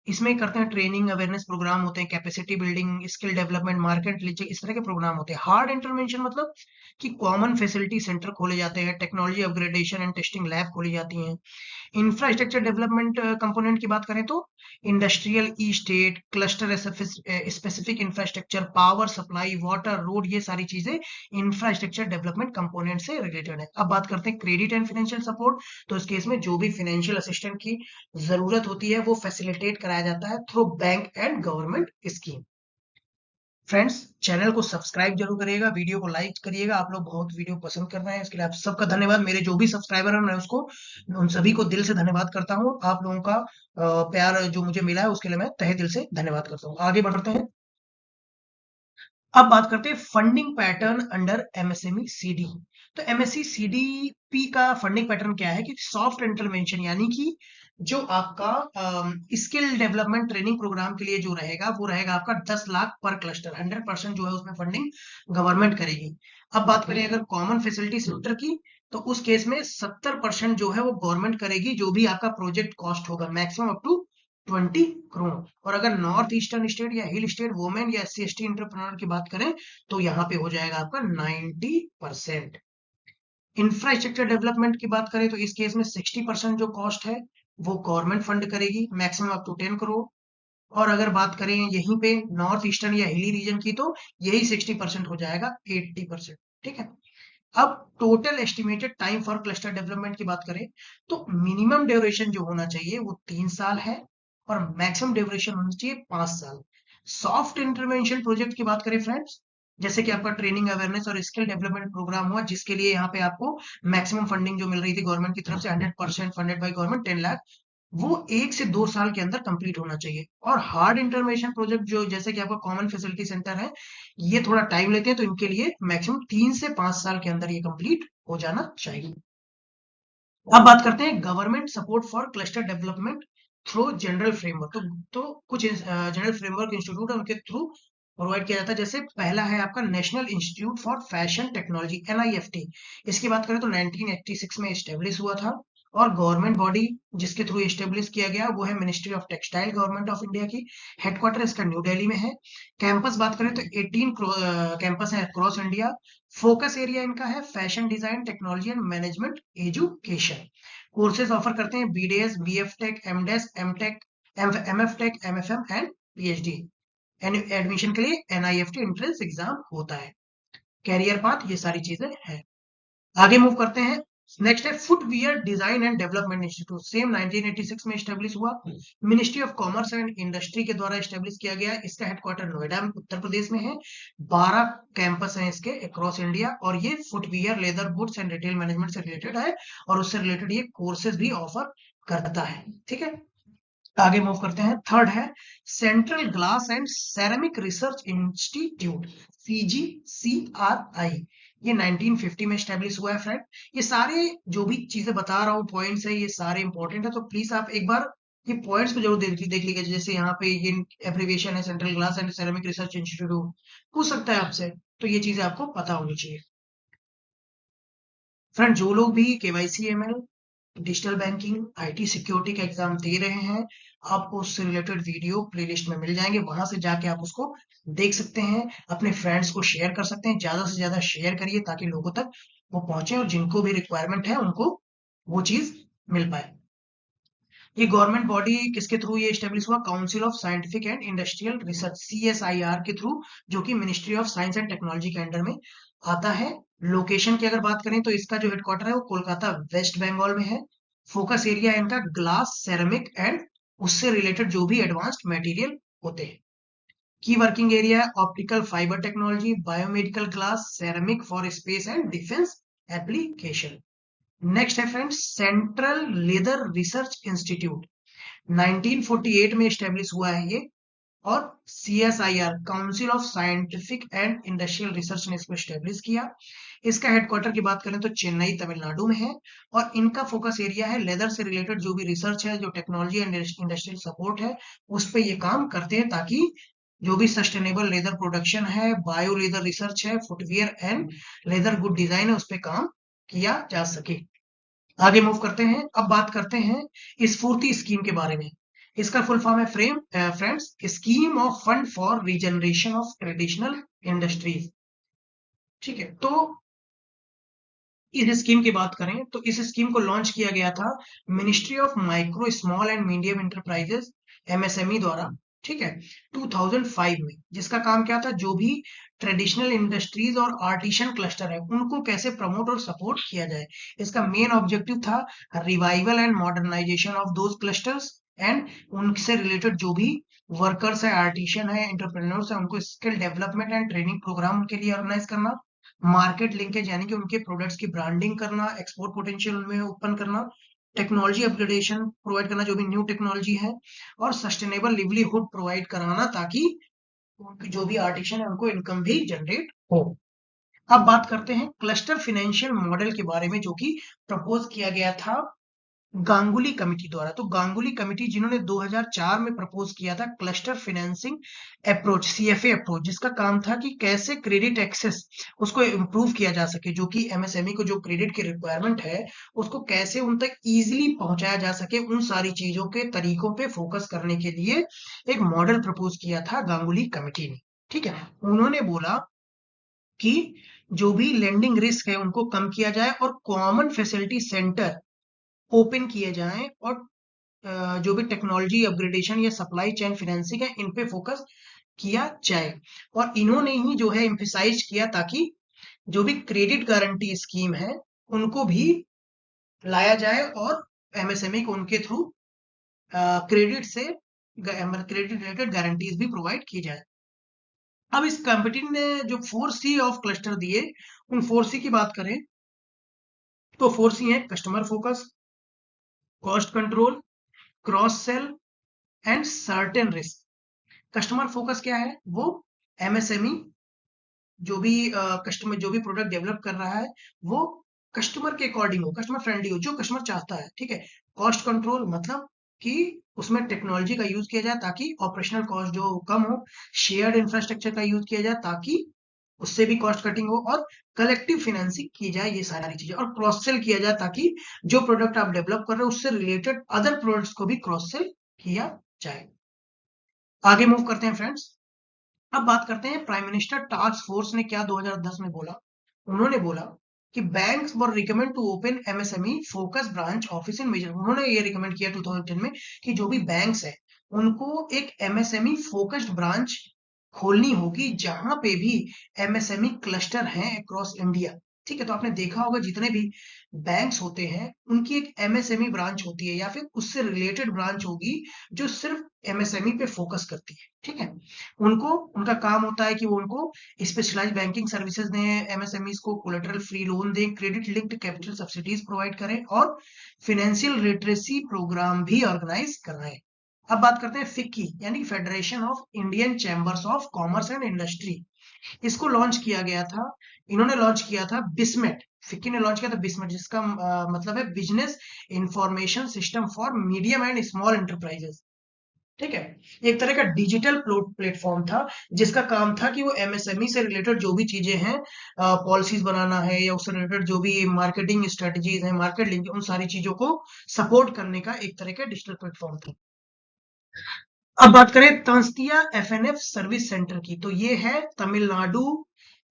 इसमें करते हैं ट्रेनिंग अवेयरनेस प्रोग्राम होते हैं, capacity building, skill development, market reach, इस तरह के प्रोग्राम होते हैं। हार्ड इंटरवेंशन मतलब कि कॉमन फैसिलिटी सेंटर खोले जाते हैं, technology upgradation and testing lab खोली जाती हैं। इंफ्रास्ट्रक्चर डेवलपमेंट कंपोनेंट की बात करें तो industrial estate, cluster specific infrastructure, power supply, water, road, ये सारी चीजें इंफ्रास्ट्रक्चर डेवलपमेंट कंपोनेंट से रिलेटेड है। अब बात करते हैं क्रेडिट एंड फाइनेंशियल सपोर्ट। तो इस केस में जो भी फाइनेंशियल असिस्टेंट की जरूरत होती है वो फैसिलिटेट कराया जाता है through bank and government scheme. Friends, channel को सब्सक्राइब जरूर करिएगा, वीडियो को लाइक करिएगा। आप लोग बहुत वीडियो पसंद कर रहे हैं, इसके लिए आप सबका धन्यवाद। मेरे जो भी सब्सक्राइबर हैं मैं उसको उन सभी को दिल से धन्यवाद करता हूँ। आप लोगों का प्यार जो मुझे मिला है उसके लिए मैं तहे दिल से धन्यवाद करता हूँ। आगे बढ़ते हैं। अब बात करते हैं funding pattern under MSME CD. तो एमएससी सीडीपी का फंडिंग पैटर्न क्या है कि सॉफ्ट इंटरवेंशन यानी कि जो आपका स्किल डेवलपमेंट ट्रेनिंग प्रोग्राम के लिए जो रहेगा वो रहेगा आपका 10 लाख पर क्लस्टर, 100% जो है उसमें फंडिंग गवर्नमेंट करेगी। अब बात करें अगर कॉमन फैसिलिटी सेक्टर की, तो उस केस में 70% जो है वो गवर्नमेंट करेगी, जो भी आपका प्रोजेक्ट कॉस्ट होगा, मैक्सिमम अप टू 20 करोड़। और अगर नॉर्थ ईस्टर्न स्टेट या हिल स्टेट वुमेन या एससी एसटी एंटरप्रेन्योर की बात करें तो यहाँ पे हो जाएगा आपका 90%। इंफ्रास्ट्रक्चर डेवलपमेंट की बात करें तो इस केस में 60% जो कॉस्ट है वो गवर्नमेंट फंड करेगी, मैक्सिमम अप टू 10 करोड़। और अगर बात करें यहीं पे नॉर्थ ईस्टर्न या हिली रीजन की तो यही 60% हो जाएगा 80%। ठीक है। अब total estimated time for cluster development की बात करें तो मिनिमम ड्यूरेशन जो होना चाहिए वो 3 साल है और मैक्सिमम ड्यूरेशन होना चाहिए 5 साल। सॉफ्ट इंटरवेंशन प्रोजेक्ट की बात करें फ्रेंड्स, जैसे कि आपका ट्रेनिंग अवेयरनेस और स्किल डेवलपमेंट प्रोग्राम हुआ जिसके लिए यहाँ पे आपको मैक्सिमम फंडिंग जो मिल रही थी गवर्नमेंट की तरफ से 100% फंडेड बाय गवर्नमेंट 10 लाख, वो 1 से 2 साल के अंदर कंप्लीट होना चाहिए। और हार्ड इंटरवेंशन प्रोजेक्ट जो जैसे कि आपका कॉमन फैसिलिटी सेंटर है, ये थोड़ा टाइम लेते हैं तो इनके लिए मैक्सिमम 3 से 5 साल के अंदर ये कंप्लीट हो जाना चाहिए। अब बात करते हैं government support for cluster development through general framework. तो कुछ जनरल फ्रेमवर्क इंस्टीट्यूट है उनके थ्रू प्रोवाइड किया जाता है। जैसे पहला है आपका national institute for fashion technology, NIFT. इसकी बात करें तो 1986 में एस्टेब्लिश हुआ था। और गवर्नमेंट बॉडी जिसके थ्रू एस्टेब्लिश किया गया वो है ministry of textile, government of India की। हेडक्वार्टर इसका न्यू दिल्ली में है। कैंपस बात करें तो 18 कैंपस है अक्रॉस इंडिया। फोकस एरिया इनका है fashion design, technology and management education. Courses offer करते हैं BDS, BF tech, MDes, MTech, MF tech, MFM and PhD. Admission के लिए एनआईएफटी एंट्रेंस एग्जाम होता है। कैरियर पाथ, ये सारी चीजें हैं। आगे मूव करते हैं। नेक्स्ट है footwear design and development institute, same 1986 में स्टेब्लिश हुआ। Ministry of commerce and industry के द्वारा स्टेब्लिश किया गया। इसका हेडक्वार्टर नोएडा उत्तर प्रदेश में है। 12 कैंपस हैं इसके अक्रॉस इंडिया और ये footwear, leather, boots and retail management से रिलेटेड है और उससे रिलेटेड ये कोर्सेज भी ऑफर करता है। ठीक है। आगे मूव करते हैं। थर्ड है central glass and ceramic research institute, CGCRI। ये 1950 में स्टैब्लिश हुआ है फ्रेंड। ये सारे जो भी चीजें बता रहा हूँ पॉइंट्स है ये सारे इंपॉर्टेंट है, तो प्लीज आप एक बार ये पॉइंट्स को जरूर देख लीजिएगा। जैसे यहाँ पे ये एब्रिविएशन है central glass and ceramic research institute, पूछ सकता है आपसे, तो ये चीजें आपको पता होनी चाहिए। फ्रेंड, जो लोग भी KYC ML digital banking, IT security का एग्जाम दे रहे हैं, आपको उससे रिलेटेड वीडियो प्लेलिस्ट में मिल जाएंगे, वहां से जाके आप उसको देख सकते हैं, अपने फ्रेंड्स को शेयर कर सकते हैं, ज्यादा से ज्यादा शेयर करिए ताकि लोगों तक वो पहुंचे और जिनको भी रिक्वायरमेंट है उनको वो चीज मिल पाए। ये गवर्नमेंट बॉडी किसके थ्रू ये स्टेब्लिश हुआ? Council of scientific and industrial research, CSIR के थ्रू, जो कि ministry of science and technology के अंडर में आता है। लोकेशन की अगर बात करें तो इसका जो हेडक्वार्टर है वो कोलकाता वेस्ट बंगाल में है। फोकस एरिया है इनका ग्लास, सेरेमिक एंड उससे रिलेटेड जो भी एडवांस्ड मटेरियल होते हैं। की वर्किंग एरिया है optical fibre technology, biomedical glass, ceramic for space and defence application. Next है friends central leather research institute, 1948 में स्टेब्लिश हुआ है ये, और CSIR council of scientific and industrial research ने इसको स्टेब्लिश किया। इसका हेडक्वार्टर की बात करें तो चेन्नई तमिलनाडु में है, और इनका फोकस एरिया है लेदर से रिलेटेड जो भी रिसर्च है, जो टेक्नोलॉजी एंड इंडस्ट्रियल सपोर्ट है, उस पर ये काम करते हैं ताकि जो भी सस्टेनेबल लेदर प्रोडक्शन है, बायो लेदर रिसर्च है, footwear and leather good design है, उस पर काम किया जा सके। आगे मूव करते हैं, अब बात करते हैं स्फूर्ति स्कीम के बारे में। इसका फुल फॉर्म है friends scheme of fund for regeneration of traditional industries. ठीक है, तो इस स्कीम की बात करें तो इस स्कीम को लॉन्च किया गया था ministry of micro small and medium enterprises, MSME द्वारा। ठीक है, 2005 में, जिसका काम क्या था? जो भी ट्रेडिशनल इंडस्ट्रीज और आर्टिशन क्लस्टर है उनको कैसे प्रमोट और सपोर्ट किया जाए। इसका मेन ऑब्जेक्टिव था revival and modernisation of those clusters and उनसे रिलेटेड जो भी वर्कर्स है, आर्टिशन है, एंटरप्रेन्योर्स है, उनको skill development and training programme उनके लिए ऑर्गेनाइज करना, मार्केट लिंकेज यानी कि उनके प्रोडक्ट्स की ब्रांडिंग करना, एक्सपोर्ट पोटेंशियल उनमें उत्पन्न करना, टेक्नोलॉजी अपग्रेडेशन प्रोवाइड करना जो भी न्यू टेक्नोलॉजी है, और सस्टेनेबल लिवलीहुड प्रोवाइड कराना ताकि उनकी जो भी आर्टिशन है उनको इनकम भी जनरेट हो। अब बात करते हैं क्लस्टर फाइनेंशियल मॉडल के बारे में जो कि प्रपोज किया गया था गांगुली कमिटी द्वारा। तो गांगुली कमिटी जिन्होंने 2004 में प्रपोज किया था cluster financing approach, CFA approach, जिसका काम था कि कैसे क्रेडिट एक्सेस उसको इम्प्रूव किया जा सके, जो कि MSME को जो क्रेडिट की रिक्वायरमेंट है उसको कैसे उन तक इजीली पहुंचाया जा सके, उन सारी चीजों के तरीकों पे फोकस करने के लिए एक मॉडल प्रपोज किया था गांगुली कमिटी ने। ठीक है, उन्होंने बोला कि जो भी लेंडिंग रिस्क है उनको कम किया जाए और कॉमन फैसिलिटी सेंटर ओपन किए जाएं, और जो भी टेक्नोलॉजी अपग्रेडेशन या सप्लाई चेन फाइनेंसिंग है इन पे फोकस किया जाए। और इन्होंने ही जो है एम्फेसाइज किया ताकि जो भी क्रेडिट गारंटी स्कीम है उनको भी लाया जाए और MSME को उनके थ्रू क्रेडिट से क्रेडिट रिलेटेड गारंटीज भी प्रोवाइड की जाए। अब इस कंपनी ने जो 4C ऑफ क्लस्टर दिए, उन 4C की बात करें तो 4C है customer focus, cost control, cross sell and certain risk. Customer focus क्या है? वो MSME जो भी कस्टमर जो भी प्रोडक्ट डेवलप कर रहा है वो कस्टमर के अकॉर्डिंग हो, कस्टमर फ्रेंडली हो, जो कस्टमर चाहता है। ठीक है, कॉस्ट कंट्रोल मतलब कि उसमें टेक्नोलॉजी का यूज किया जाए ताकि ऑपरेशनल कॉस्ट जो कम हो, शेयर्ड इंफ्रास्ट्रक्चर का यूज किया जाए ताकि उससे भी कॉस्ट कटिंग हो, और कलेक्टिव फाइनेंसिंग की जाए, ये सारी चीजें, और क्रॉस सेल किया जाए ताकि जो प्रोडक्ट आप डेवलप कर रहे हो उससे रिलेटेड अदर प्रोडक्ट्स को भी क्रॉस सेल किया जाए। आगे मूव करते हैं फ्रेंड्स, अब बात करते हैं प्राइम मिनिस्टर टास्क फोर्स ने क्या 2010 में बोला। उन्होंने बोला कि banks were recommend to open MSME focus branch office in major. उन्होंने ये रिकमेंड किया 2010 में कि जो भी बैंक्स है उनको एक MSME फोकस्ड ब्रांच खोलनी होगी जहां पे भी MSME क्लस्टर हैं अक्रॉस इंडिया। ठीक है, तो आपने देखा होगा जितने भी बैंक्स होते हैं उनकी एक MSME ब्रांच होती है या फिर उससे रिलेटेड ब्रांच होगी जो सिर्फ MSME पे फोकस करती है। ठीक है, उनको उनका काम होता है कि वो उनको स्पेशलाइज्ड बैंकिंग सर्विसेज दें, MSMEs को कोलेटरल फ्री लोन दें, credit linked capital subsidies provide करें और फाइनेंशियल लिटरेसी प्रोग्राम भी ऑर्गेनाइज कराएं। अब बात करते हैं फिक्की यानी federation of Indian chambers of commerce and industry. इसको लॉन्च किया गया था, इन्होंने लॉन्च किया था बिस्मेट, फिक्की ने लॉन्च किया था बिस्मेट, जिसका मतलब है business information system for medium and small enterprises. ठीक है। एक तरह का डिजिटल प्लेटफॉर्म था, जिसका काम था कि वो एमएसएमई से रिलेटेड जो भी चीजें हैं, पॉलिसीज बनाना है या उससे रिलेटेड जो भी मार्केटिंग स्ट्रेटजीज हैं, मार्केट लिंक, उन सारी चीजों को सपोर्ट करने का एक तरह का डिजिटल प्लेटफॉर्म था। अब बात करें तंस्तिया एफएनएफ सर्विस सेंटर की, तो ये है Tamil Nadu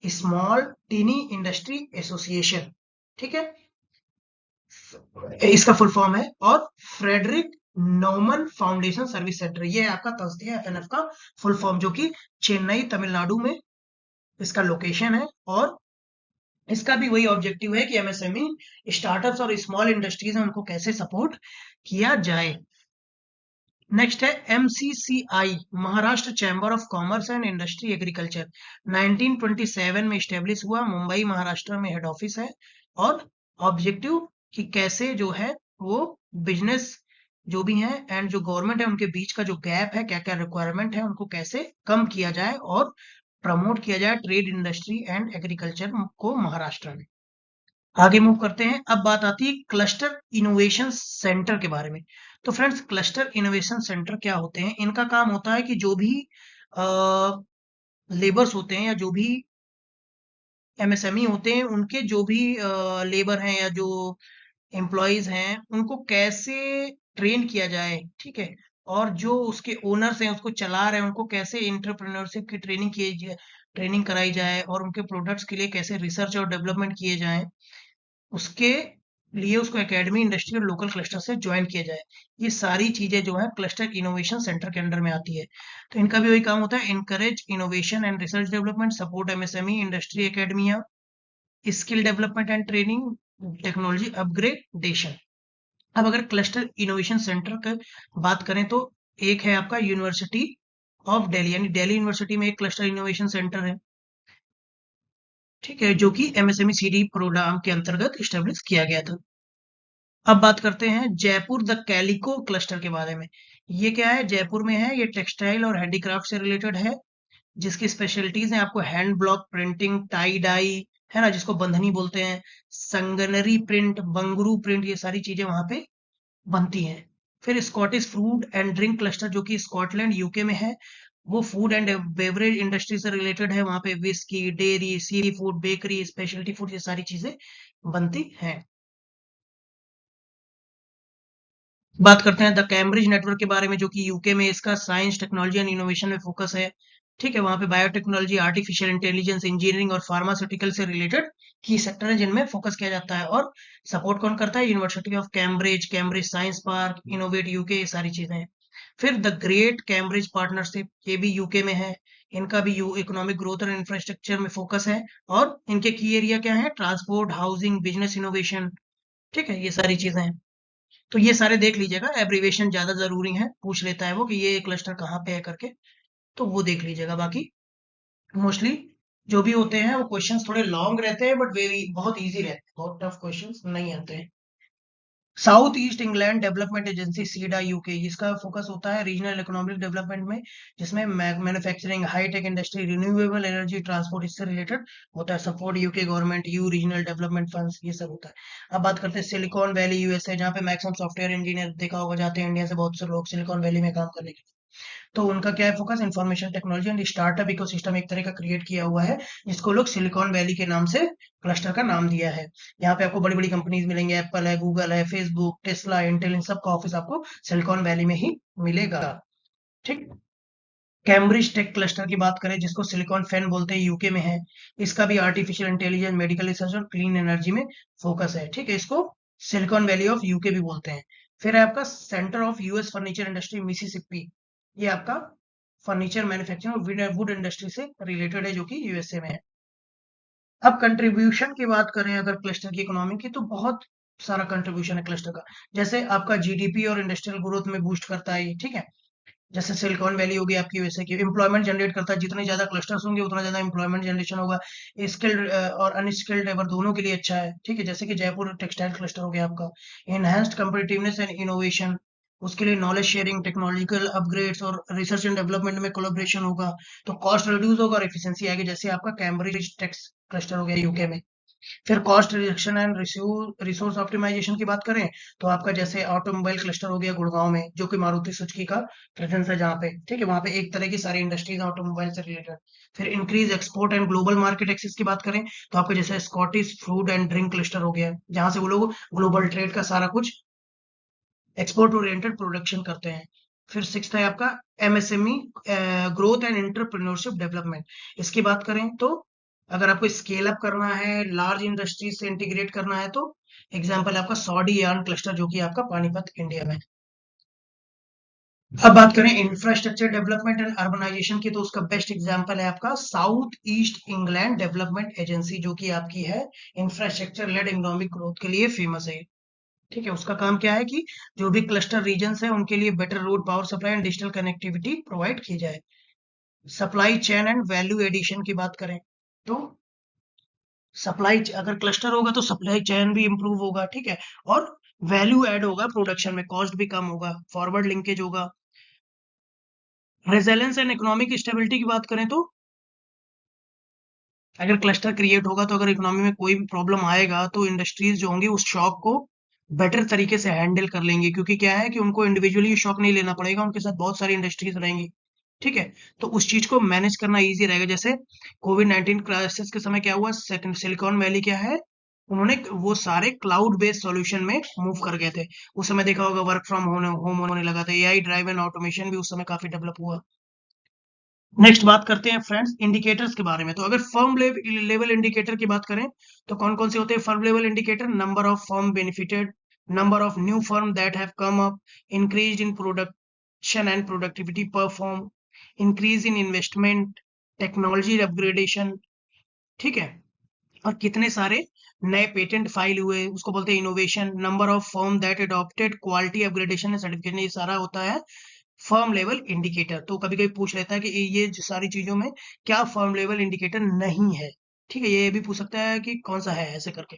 small tiny industry association. ठीक है, इसका फुल फॉर्म है। और Frederick Naumann foundation service centre, ये है आपका तंस्तिया एफएनएफ का फुल फॉर्म, जो कि चेन्नई तमिलनाडु में इसका लोकेशन है। और इसका भी वही ऑब्जेक्टिव है कि एमएसएमई स्टार्टअप्स और स्मॉल इंडस्ट्रीज हैं, उनको कैसे सपोर्ट किया जाए। नेक्स्ट है MCCI, Maharashtra chamber of commerce and industry agriculture. 1927 में स्टेब्लिश हुआ, मुंबई महाराष्ट्र में हेड ऑफिस है। और ऑब्जेक्टिव कि कैसे जो है वो बिजनेस जो भी है एंड जो गवर्नमेंट है, उनके बीच का जो गैप है, क्या क्या रिक्वायरमेंट है, उनको कैसे कम किया जाए और प्रमोट किया जाए ट्रेड इंडस्ट्री एंड एग्रीकल्चर को महाराष्ट्र में। आगे मूव करते हैं। अब बात आती है क्लस्टर इनोवेशन सेंटर के बारे में। तो फ्रेंड्स, क्लस्टर इनोवेशन सेंटर क्या होते हैं? इनका काम होता है कि जो भी लेबर्स होते हैं या जो भी एमएसएमई होते हैं, उनके जो भी लेबर हैं या जो एम्प्लॉयज हैं, उनको कैसे ट्रेन किया जाए, ठीक है। और जो उसके ओनर्स हैं, उसको चला रहे हैं, उनको कैसे एंटरप्रेन्योरशिप की ट्रेनिंग कराई जाए और उनके प्रोडक्ट्स के लिए कैसे रिसर्च और डेवलपमेंट किए जाए, उसके लिए उसको एकेडमी, इंडस्ट्री और लोकल क्लस्टर से ज्वाइन किया जाए। ये सारी चीजें जो है क्लस्टर इनोवेशन सेंटर के अंडर में आती है। तो इनका भी वही काम होता है, encourage innovation and research development, support MSME industry academia, skill development and training, technology upgradation. अब अगर क्लस्टर इनोवेशन सेंटर की बात करें, तो एक है आपका यूनिवर्सिटी ऑफ दिल्ली, यानी दिल्ली यूनिवर्सिटी में एक क्लस्टर इनोवेशन सेंटर है, ठीक है, जो कि एमएसएमई सीडी प्रोग्राम के अंतर्गत स्टेब्लिश किया गया था। अब बात करते हैं जयपुर द कैलिको क्लस्टर के बारे में। ये क्या है? जयपुर में है, ये टेक्सटाइल और हैंडीक्राफ्ट से रिलेटेड है, जिसकी स्पेशलिटीज हैं आपको hand block printing, tie dye, है ना, जिसको बंधनी बोलते हैं, संगनरी प्रिंट, बंगरू प्रिंट, ये सारी चीजें वहां पे बनती हैं। फिर Scottish food and drink cluster, जो कि स्कॉटलैंड यूके में है, वो फूड एंड बेवरेज इंडस्ट्री से रिलेटेड है। वहां पे whisky, dairy, sea food, bakery, speciality food, ये सारी चीजें बनती हैं। बात करते हैं द कैम्ब्रिज नेटवर्क के बारे में, जो कि यूके में इसका साइंस, टेक्नोलॉजी एंड इनोवेशन में फोकस है, ठीक है। वहां पे बायोटेक्नोलॉजी, आर्टिफिशियल इंटेलिजेंस, इंजीनियरिंग और फार्मास्यूटिकल से रिलेटेड की सेक्टर है, जिनमें फोकस किया जाता है। और सपोर्ट कौन करता है? University of Cambridge, Cambridge science park, innovate UK, ये सारी चीजें हैं। फिर द ग्रेट कैम्ब्रिज पार्टनरशिप, ये भी यूके में है। इनका भी इकोनॉमिक ग्रोथ और इंफ्रास्ट्रक्चर में फोकस है। और इनके की एरिया क्या है? ट्रांसपोर्ट, हाउसिंग, बिजनेस इनोवेशन, ठीक है, ये सारी चीजें हैं। तो ये सारे देख लीजिएगा, एब्रीविएशन ज्यादा जरूरी है, पूछ लेता है वो कि ये क्लस्टर कहाँ पे है करके, तो वो देख लीजिएगा। बाकी मोस्टली जो भी होते हैं वो क्वेश्चंस थोड़े लॉन्ग रहते हैं, बट वे बहुत इजी रहते हैं, बहुत टफ क्वेश्चंस नहीं आते हैं। South east England development agency, SEEDA UK, इसका फोकस होता है रीजनल इकोनॉमिक डेवलपमेंट में, जिसमें manufacturing, high tech industry, renewable energy, transport, इससे रिलेटेड होता है। Support UK government, EU regional development funds, ये सब होता है। अब बात करते हैं सिलिकॉन वैली यूएसए, जहाँ पे मैक्सिमम सॉफ्टवेयर इंजीनियर देखा होगा जाते हैं इंडिया से, बहुत से लोग सिलिकॉन वैली में काम करने के लिए। तो उनका क्या है focus? Information technology and startup ecosystem एक तरह का क्रिएट किया हुआ है, जिसको लोग सिलिकॉन वैली के नाम से क्लस्टर का नाम दिया है। यहाँ पे आपको बड़ी बड़ी कंपनीज मिलेंगे, एप्पल है, गूगल है, फेसबुक, टेस्ला, इंटेल, इन सब का ऑफिस आपको सिलिकॉन वैली में ही मिलेगा, ठीक। कैम्ब्रिज टेक क्लस्टर की बात करें, जिसको सिलिकॉन फैन बोलते हैं, यूके में है। इसका भी आर्टिफिशियल इंटेलिजेंस, मेडिकल रिसर्च और क्लीन एनर्जी में फोकस है, ठीक है। इसको सिलिकॉन वैली ऑफ यूके भी बोलते हैं। फिर है आपका centre of US furniture industry, Mississippi, ये आपका फर्नीचर मैन्युफैक्चरिंग और वुड इंडस्ट्री से रिलेटेड है, जो कि यूएसए में है। अब कंट्रीब्यूशन की बात करें अगर क्लस्टर की इकोनॉमी की, तो बहुत सारा कंट्रीब्यूशन है क्लस्टर का। जैसे आपका जीडीपी और इंडस्ट्रियल ग्रोथ में बूस्ट करता है, ठीक है। जैसे सिलिकॉन वैली होगी आपकी, वैसे की एम्प्लॉयमेंट जनरेट करता है, जितने ज्यादा क्लस्टर्स होंगे उतना ज्यादा एम्प्लॉयमेंट जनरेशन होगा। स्किल्ड और अनस्किल्ड लेबर दोनों के लिए अच्छा है, ठीक है। जैसे कि जयपुर टेक्सटाइल क्लस्टर हो गया आपका, एनहांस्ड कम्पिटिटिवनेस एंड इनोवेशन, उसके लिए नॉलेज शेयरिंग, टेक्नोलॉजिकल अपग्रेड्स और रिसर्च एंड डेवलपमेंट में कोलैबोरेशन होगा, तो कॉस्ट रिड्यूस होगा और एफिशिएंसी आएगी, जैसे आपका कैम्ब्रिज टेक्स क्लस्टर हो गया यूके में। फिर cost reduction and resource optimisation की बात करें तो आपका जैसे ऑटोमोबाइल क्लस्टर हो गया गुड़गांव में, जो कि मारुति सुजुकी का प्रेजेंस है जहाँ पे, ठीक है, वहां पे एक तरह की सारी इंडस्ट्रीज ऑटोमोबाइल से रिलेटेड। फिर increase export and global market access की बात करें तो आपका जैसे Scottish food and drink cluster हो गया, जहां से वो लोग ग्लोबल ट्रेड का सारा कुछ एक्सपोर्ट ओरिएंटेड प्रोडक्शन करते हैं। फिर सिक्स्थ है आपका MSME growth and entrepreneurship development. इसकी बात करें तो अगर आपको स्केल अप करना है, लार्ज इंडस्ट्रीज से इंटीग्रेट करना है, तो एग्जांपल है आपका सौडी यार्न क्लस्टर, जो कि आपका पानीपत इंडिया में। अब बात करें इंफ्रास्ट्रक्चर डेवलपमेंट एंड अर्बनाइजेशन की, तो उसका बेस्ट एग्जांपल है आपका south east England development agency, जो कि आपकी है इंफ्रास्ट्रक्चर लेड इकोनॉमिक ग्रोथ के लिए फेमस है। ठीक है, उसका काम क्या है कि जो भी क्लस्टर रीजन्स है उनके लिए better road, power supply and digital connectivity provide की जाए। Supply chain and value addition की बात करें तो सप्लाई, अगर क्लस्टर होगा तो सप्लाई चेन भी इंप्रूव होगा, ठीक है, और वैल्यू ऐड होगा प्रोडक्शन में, कॉस्ट भी कम होगा, फॉरवर्ड लिंकेज होगा। रेजिलेंस एंड इकोनॉमिक स्टेबिलिटी की बात करें तो अगर क्लस्टर क्रिएट होगा तो अगर इकोनॉमी में कोई भी प्रॉब्लम आएगा तो इंडस्ट्रीज जो होंगी उस शॉक को बेटर तरीके से हैंडल कर लेंगे, क्योंकि क्या है कि उनको इंडिविजुअली शॉक नहीं लेना पड़ेगा, उनके साथ बहुत सारी इंडस्ट्रीज रहेंगी। ठीक है, तो उस चीज को मैनेज करना इजी रहेगा। जैसे कोविड-19 क्राइसिस के समय क्या हुआ, सिलिकॉन वैली क्या है, उन्होंने वो सारे क्लाउड बेस्ड सॉल्यूशन में मूव कर गए थे। उस समय देखा होगा वर्क फ्रॉम होम होने लगा था, एआई ड्राइवन ऑटोमेशन भी उस समय काफी डेवलप हुआ। नेक्स्ट बात करते हैं फ्रेंड्स इंडिकेटर्स के बारे में। तो अगर फर्म लेवल इंडिकेटर की बात करें तो कौन कौन से होते हैं firm level indicator? Number of firm benefited, number of new firm that have come up, increase in production and productivity per firm, increase in investment, technology upgradation, ठीक है, और कितने सारे नए पेटेंट फाइल हुए, उसको बोलते हैं innovation. Number of firm that adopted quality upgradation and certification, ये सारा होता है फर्म लेवल इंडिकेटर। तो कभी कभी पूछ लेता है कि ये जो सारी चीजों में क्या फर्म लेवल इंडिकेटर नहीं है, ठीक है, ये भी पूछ सकता है कि कौन सा है, ऐसे करके।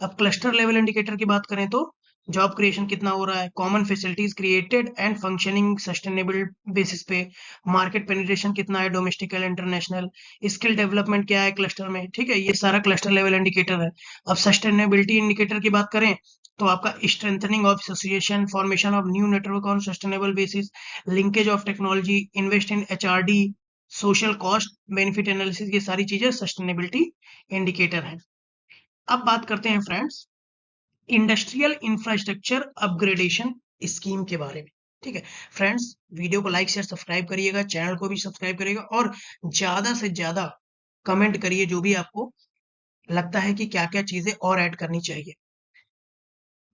अब क्लस्टर लेवल इंडिकेटर की बात करें तो जॉब क्रिएशन कितना हो रहा है, common facilities created and functioning sustainable basis पे, मार्केट पेनिट्रेशन कितना है domestic and international, skill development क्या है क्लस्टर में, ठीक है, ये सारा क्लस्टर लेवल इंडिकेटर है। अब सस्टेनेबिलिटी इंडिकेटर की बात करें तो आपका strengthening of association, formation of new network on sustainable basis, linkage of technology, invest in HRD, social cost benefit analysis, ये सारी चीजें सस्टेनेबिलिटी इंडिकेटर है। अब बात करते हैं friends industrial infrastructure upgradation scheme के बारे में। ठीक है फ्रेंड्स, वीडियो को लाइक शेयर सब्सक्राइब करिएगा, चैनल को भी सब्सक्राइब करिएगा और ज्यादा से ज्यादा कमेंट करिए जो भी आपको लगता है कि क्या क्या चीजें और ऐड करनी चाहिए।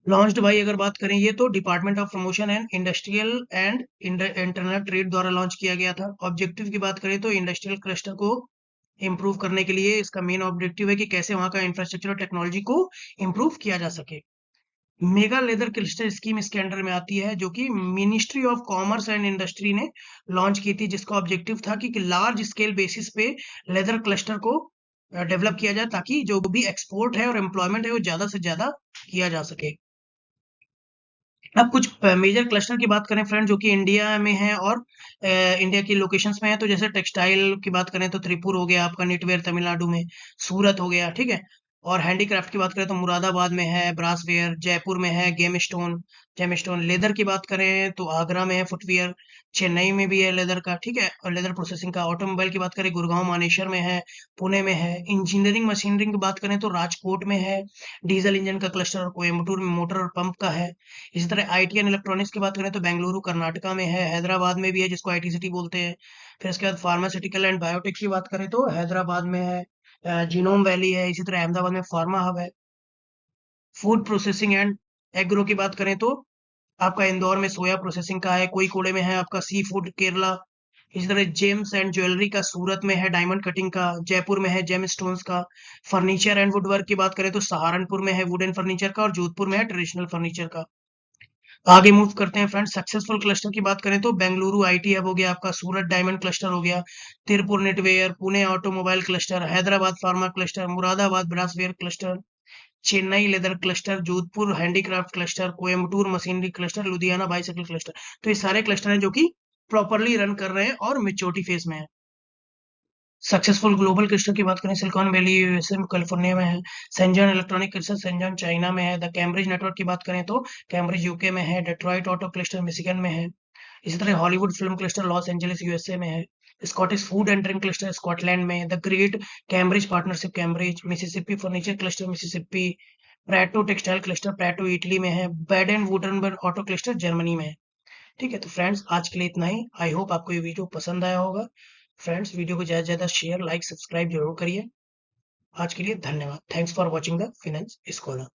लॉन्च्ड बाई अगर बात करें ये तो department of promotion and industrial and internal trade द्वारा लॉन्च किया गया था। ऑब्जेक्टिव की बात करें तो इंडस्ट्रियल क्लस्टर को इंप्रूव करने के लिए इसका मेन ऑब्जेक्टिव है कि कैसे वहां का इंफ्रास्ट्रक्चर और टेक्नोलॉजी को इंप्रूव किया जा सके। मेगा लेदर क्लस्टर स्कीम इसके अंडर में आती है, जो कि ministry of commerce and industry ने लॉन्च की थी, जिसका ऑब्जेक्टिव था कि लार्ज स्केल बेसिस पे लेदर क्लस्टर को डेवलप किया जाए, ताकि जो भी एक्सपोर्ट है और एम्प्लॉयमेंट है वो ज्यादा से ज्यादा किया जा सके। अब कुछ मेजर क्लस्टर की बात करें फ्रेंड जो कि इंडिया में है और इंडिया की लोकेशंस में है, तो जैसे टेक्सटाइल की बात करें तो त्रिपुर हो गया आपका, निटवेयर तमिलनाडु में, सूरत हो गया, ठीक है, और हैंडीक्राफ्ट की बात करें तो मुरादाबाद में है ब्रासवेयर, जयपुर में है जेमस्टोन। लेदर की बात करें तो आगरा में है फुटवियर, चेन्नई में भी है लेदर का, ठीक है, और लेदर प्रोसेसिंग का। ऑटोमोबाइल की बात करें गुड़गांव मानेसर में है, पुणे में है। इंजीनियरिंग मशीनरी की बात करें तो राजकोट में है, डीजल इंजन का क्लस्टर और कोयम्बटूर में मोटर और पंप का है। इसी तरह आईटी एंड इलेक्ट्रॉनिक्स की बात करें तो बेंगलुरु कर्नाटका में है, हैदराबाद में भी है जिसको आईटी सिटी बोलते हैं। फिर इसके बाद फार्मास्यूटिकल एंड बायोटेक की बात करें तो हैदराबाद में है, जीनोम वैली है। इसी तरह अहमदाबाद में फार्मा हब है। फूड प्रोसेसिंग एंड एग्रो की बात करें तो आपका इंदौर में सोया प्रोसेसिंग का है, कोईकोडे में है आपका सी फूड केरला। इसी तरह जेम्स एंड ज्वेलरी का सूरत में है, डायमंड कटिंग का जयपुर में है, जेम स्टोन्स का। फर्नीचर एंड वुडवर्क की बात करें तो सहारनपुर में है वुडन फर्नीचर का, और जोधपुर में है ट्रेडिशनल फर्नीचर का। आगे मूव करते हैं फ्रेंड्स सक्सेसफुल क्लस्टर की बात करें तो बेंगलुरु आईटी हब हो गया आपका, सूरत डायमंड क्लस्टर हो गया, Tirupur knitwear, Pune automobile cluster, Hyderabad pharma cluster, Moradabad brassware cluster, Chennai leather cluster, Jodhpur handicraft cluster, Coimbatore machinery cluster, Ludhiana bicycle cluster. तो ये सारे क्लस्टर हैं जो कि प्रॉपरली रन कर रहे हैं और मेच्योरिटी फेज में है। सक्सेसफुल ग्लोबल क्लस्टर की बात करें, सिलिकॉन वैली यूएसए में, कैलिफोर्निया में है। सेंजन इलेक्ट्रॉनिक क्लस्टर सेंजन चाइना में है। द कैम्ब्रिज नेटवर्क की बात करें तो कैम्ब्रिज यूके में है। डेट्रॉइट ऑटो क्लस्टर मिशिगन में है। इसी तरह Hollywood film cluster Los Angeles USA में है। Scottish food and drink cluster Scotland में। The great Cambridge partnership Cambridge. Mississippi furniture cluster Mississippi. Prato textile cluster Prato Italy में है। Baden Wurttemberg auto cluster Germany में है। ठीक है, तो फ्रेंड्स आज के लिए इतना ही। आई होप आपको ये वीडियो पसंद आया होगा। फ्रेंड्स वीडियो को ज़्यादा से ज़्यादा शेयर, लाइक, सब्सक्राइब जरूर करिए। आज के लिए धन्यवाद। Thanks for watching the finance scholar.